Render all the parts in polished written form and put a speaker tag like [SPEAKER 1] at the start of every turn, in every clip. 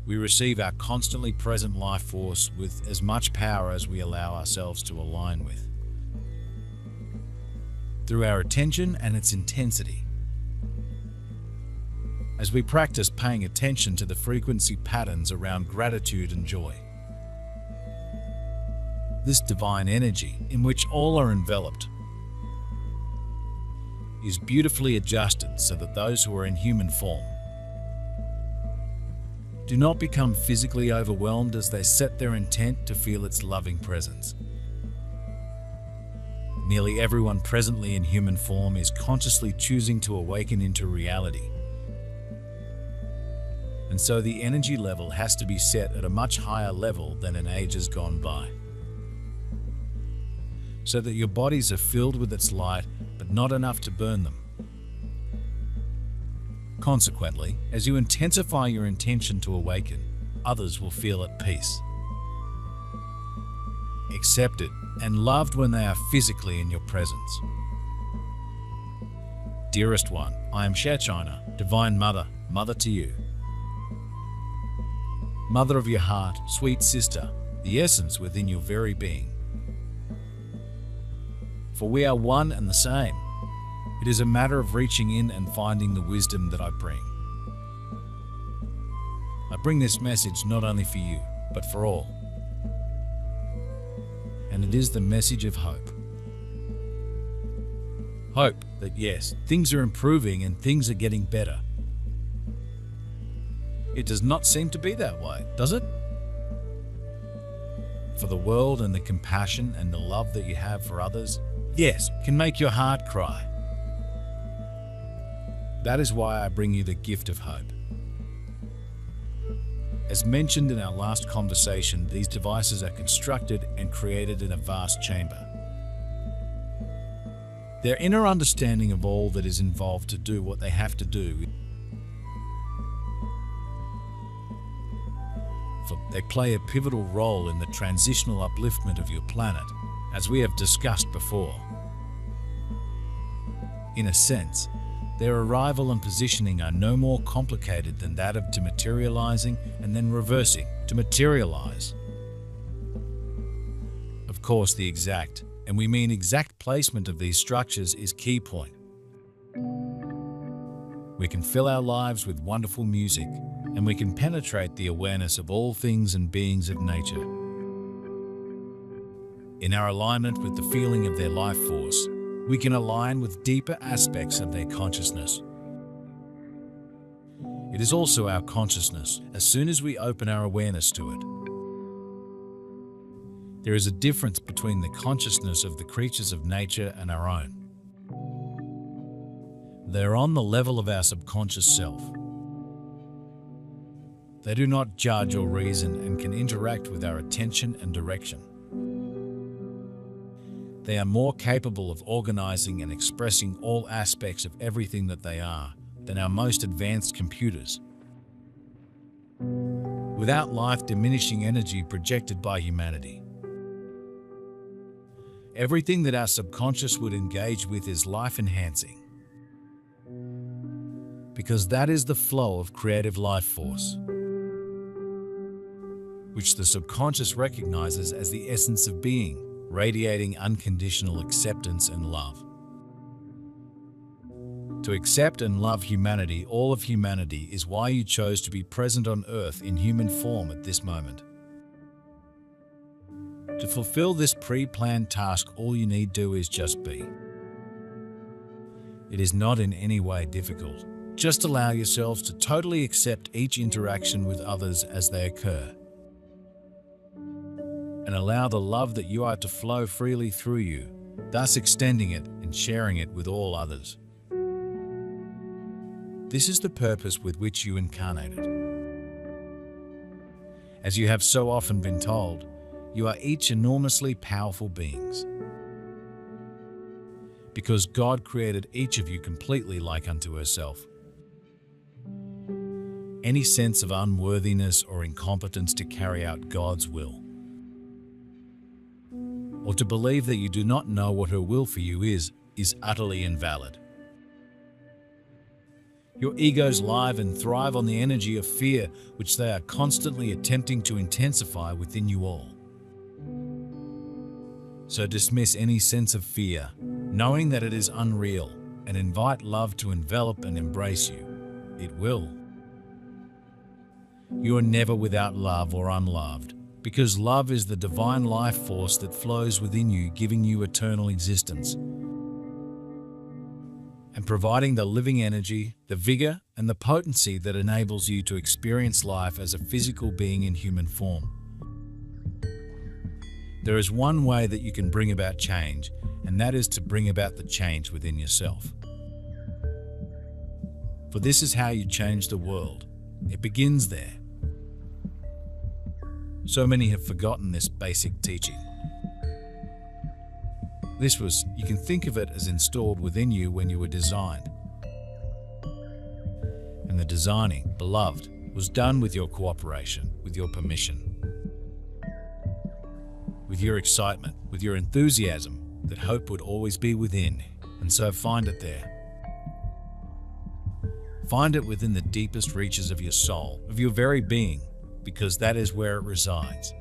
[SPEAKER 1] We receive our constantly present life force with as much power as we allow ourselves to align with, through our attention and its intensity. As we practice paying attention to the frequency patterns around gratitude and joy, this divine energy in which all are enveloped is beautifully adjusted so that those who are in human form do not become physically overwhelmed as they set their intent to feel its loving presence. Nearly everyone presently in human form is consciously choosing to awaken into reality. And so the energy level has to be set at a much higher level than in ages gone by, so that your bodies are filled with its light, but not enough to burn them. Consequently, as you intensify your intention to awaken, others will feel at peace, accepted, and loved when they are physically in your presence. Dearest one, I am Shechina, Divine Mother, Mother to you. Mother of your heart, sweet sister, the essence within your very being. For we are one and the same. It is a matter of reaching in and finding the wisdom that I bring. I bring this message not only for you, but for all. And it is the message of hope. Hope that yes, things are improving and things are getting better. It does not seem to be that way, does it? For the world and the compassion and the love that you have for others, yes, can make your heart cry. That is why I bring you the gift of hope. As mentioned in our last conversation, these devices are constructed and created in a vast chamber. Their inner understanding of all that is involved to do what they have to do, for they play a pivotal role in the transitional upliftment of your planet, as we have discussed before. In a sense, their arrival and positioning are no more complicated than that of dematerializing and then reversing to materialize. Of course, the exact, and we mean exact placement of these structures is key point. We can fill our lives with wonderful music, and we can penetrate the awareness of all things and beings of nature. In our alignment with the feeling of their life force, we can align with deeper aspects of their consciousness. It is also our consciousness as soon as we open our awareness to it. There is a difference between the consciousness of the creatures of nature and our own. They are on the level of our subconscious self. They do not judge or reason and can interact with our attention and direction. They are more capable of organizing and expressing all aspects of everything that they are than our most advanced computers. Without life diminishing energy projected by humanity. Everything that our subconscious would engage with is life-enhancing, because that is the flow of creative life force, which the subconscious recognizes as the essence of being, radiating unconditional acceptance and love. To accept and love humanity, all of humanity, is why you chose to be present on Earth in human form at this moment. To fulfill this pre-planned task, all you need do is just be. It is not in any way difficult. Just allow yourselves to totally accept each interaction with others as they occur, and allow the love that you are to flow freely through you, thus extending it and sharing it with all others. This is the purpose with which you incarnated. As you have so often been told, you are each enormously powerful beings, because God created each of you completely like unto herself. Any sense of unworthiness or incompetence to carry out God's will, or to believe that you do not know what her will for you is utterly invalid. Your egos live and thrive on the energy of fear, which they are constantly attempting to intensify within you all. So dismiss any sense of fear, knowing that it is unreal, and invite love to envelop and embrace you. It will. You are never without love or unloved, because love is the divine life force that flows within you, giving you eternal existence and providing the living energy, the vigor, and the potency that enables you to experience life as a physical being in human form. There is one way that you can bring about change, and that is to bring about the change within yourself. For this is how you change the world. It begins there. So many have forgotten this basic teaching. You can think of it as installed within you when you were designed. And the designing, beloved, was done with your cooperation, with your permission, with your excitement, with your enthusiasm that hope would always be within. And so find it there. Find it within the deepest reaches of your soul, of your very being, because that is where it resides.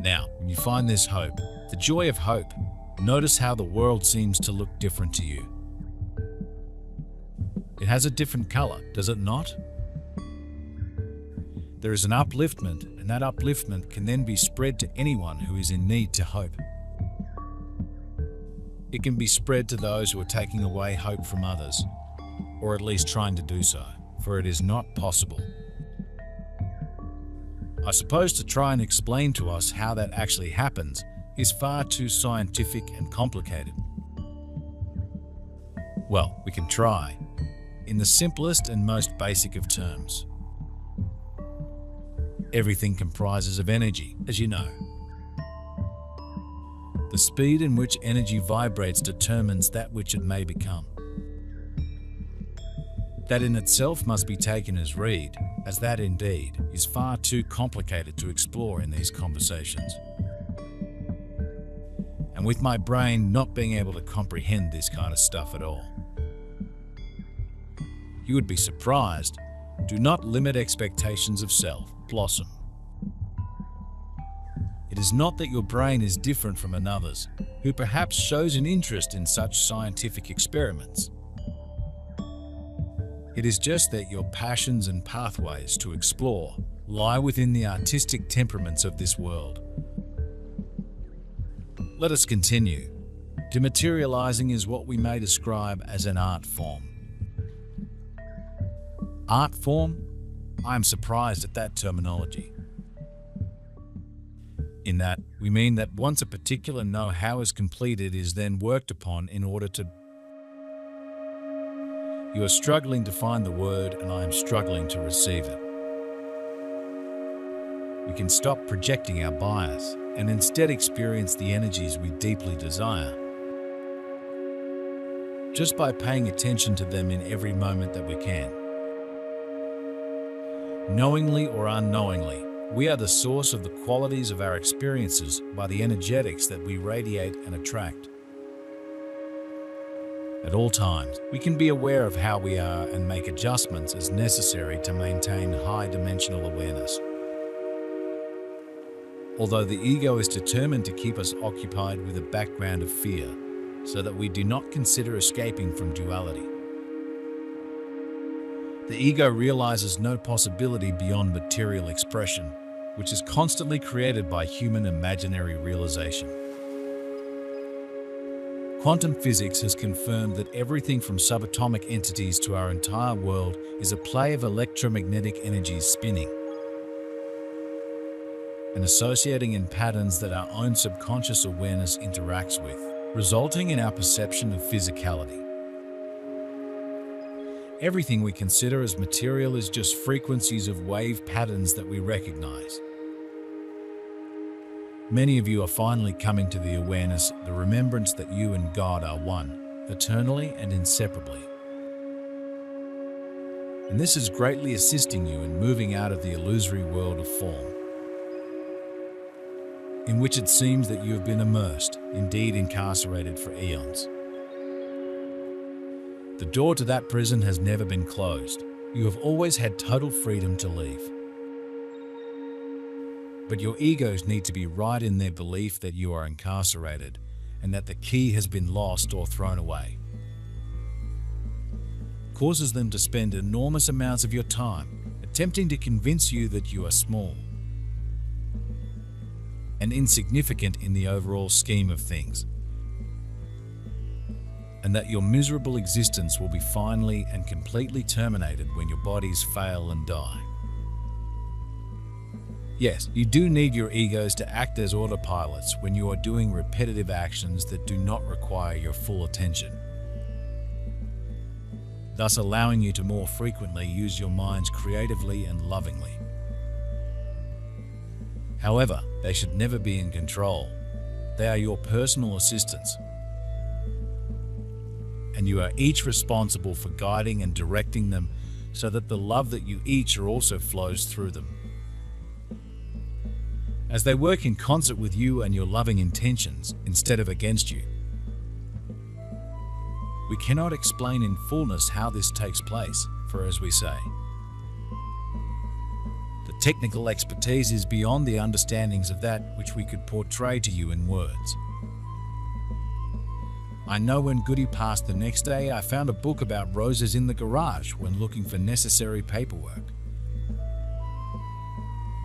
[SPEAKER 1] Now, when you find this hope, the joy of hope, notice how the world seems to look different to you. It has a different color, does it not? There is an upliftment, and that upliftment can then be spread to anyone who is in need to hope. It can be spread to those who are taking away hope from others, or at least trying to do so, for it is not possible. I suppose to try and explain to us how that actually happens is far too scientific and complicated. Well, we can try, in the simplest and most basic of terms. Everything comprises of energy, as you know. The speed in which energy vibrates determines that which it may become. That in itself must be taken as read, as that indeed is far too complicated to explore in these conversations. And with my brain not being able to comprehend this kind of stuff at all. You would be surprised. Do not limit expectations of self. Blossom. It is not that your brain is different from another's, who perhaps shows an interest in such scientific experiments. It is just that your passions and pathways to explore lie within the artistic temperaments of this world. Let us continue. Dematerializing is what we may describe as an art form. Art form? I am surprised at that terminology. In that, we mean that once a particular know-how is completed, it is then worked upon in order to... You are struggling to find the word, and I am struggling to receive it. We can stop projecting our bias and instead experience the energies we deeply desire, just by paying attention to them in every moment that we can. Knowingly or unknowingly, we are the source of the qualities of our experiences by the energetics that we radiate and attract. At all times, we can be aware of how we are and make adjustments as necessary to maintain high dimensional awareness. Although the ego is determined to keep us occupied with a background of fear, so that we do not consider escaping from duality. The ego realizes no possibility beyond material expression, which is constantly created by human imaginary realization. Quantum physics has confirmed that everything from subatomic entities to our entire world is a play of electromagnetic energies spinning and associating in patterns that our own subconscious awareness interacts with, resulting in our perception of physicality. Everything we consider as material is just frequencies of wave patterns that we recognize. Many of you are finally coming to the awareness, the remembrance that you and God are one, eternally and inseparably. And this is greatly assisting you in moving out of the illusory world of form, in which it seems that you have been immersed, indeed incarcerated for eons. The door to that prison has never been closed. You have always had total freedom to leave. But your egos need to be right in their belief that you are incarcerated and that the key has been lost or thrown away. Causes them to spend enormous amounts of your time attempting to convince you that you are small and insignificant in the overall scheme of things, and that your miserable existence will be finally and completely terminated when your bodies fail and die. Yes, you do need your egos to act as autopilots when you are doing repetitive actions that do not require your full attention, thus allowing you to more frequently use your minds creatively and lovingly. However, they should never be in control. They are your personal assistants, and you are each responsible for guiding and directing them so that the love that you each are also flows through them. As they work in concert with you and your loving intentions instead of against you. We cannot explain in fullness how this takes place, for as we say, the technical expertise is beyond the understandings of that which we could portray to you in words. I know when Goody passed the next day, I found a book about roses in the garage when looking for necessary paperwork.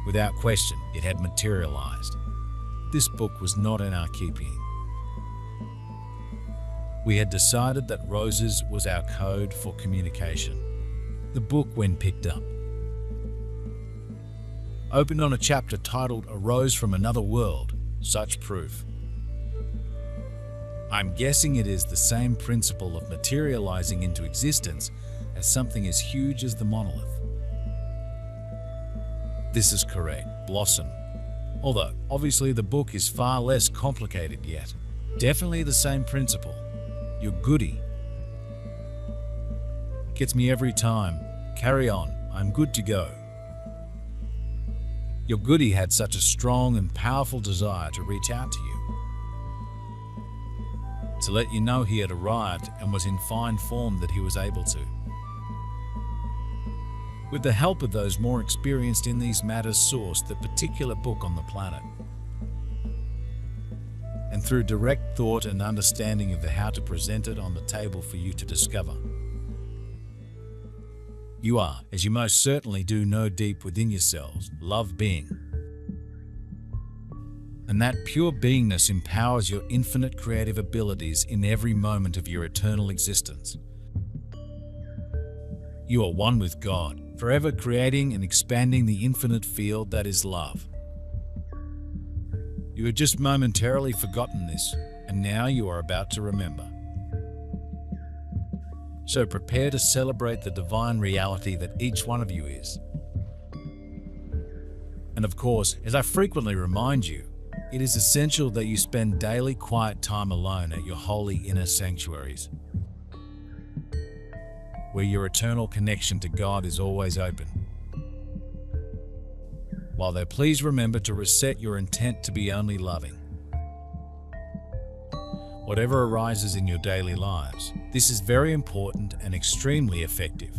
[SPEAKER 1] Without question, it had materialized. This book was not in our keeping. We had decided that roses was our code for communication. The book, when picked up, opened on a chapter titled "A Rose from Another World, Such Proof." I'm guessing it is the same principle of materializing into existence as something as huge as the monolith. This is correct, Blossom. Although, obviously the book is far less complicated yet. Definitely the same principle. Your Goody. Gets me every time. Carry on, I'm good to go. Your Goody had such a strong and powerful desire to reach out to you, to let you know he had arrived and was in fine form that he was able to. With the help of those more experienced in these matters, sourced the particular book on the planet. And through direct thought and understanding of how to present it on the table for you to discover. You are, as you most certainly do know deep within yourselves, love being. And that pure beingness empowers your infinite creative abilities in every moment of your eternal existence. You are one with God, forever creating and expanding the infinite field that is love. You had just momentarily forgotten this, and now you are about to remember. So prepare to celebrate the divine reality that each one of you is. And of course, as I frequently remind you, it is essential that you spend daily quiet time alone at your holy inner sanctuaries, where your eternal connection to God is always open. While there, please remember to reset your intent to be only loving. Whatever arises in your daily lives, this is very important and extremely effective.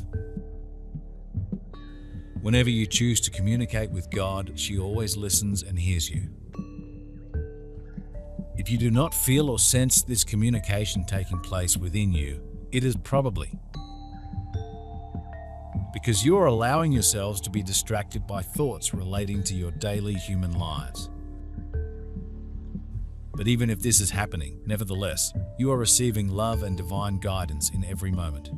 [SPEAKER 1] Whenever you choose to communicate with God, she always listens and hears you. If you do not feel or sense this communication taking place within you, it is probably because you are allowing yourselves to be distracted by thoughts relating to your daily human lives. But even if this is happening, nevertheless, you are receiving love and divine guidance in every moment.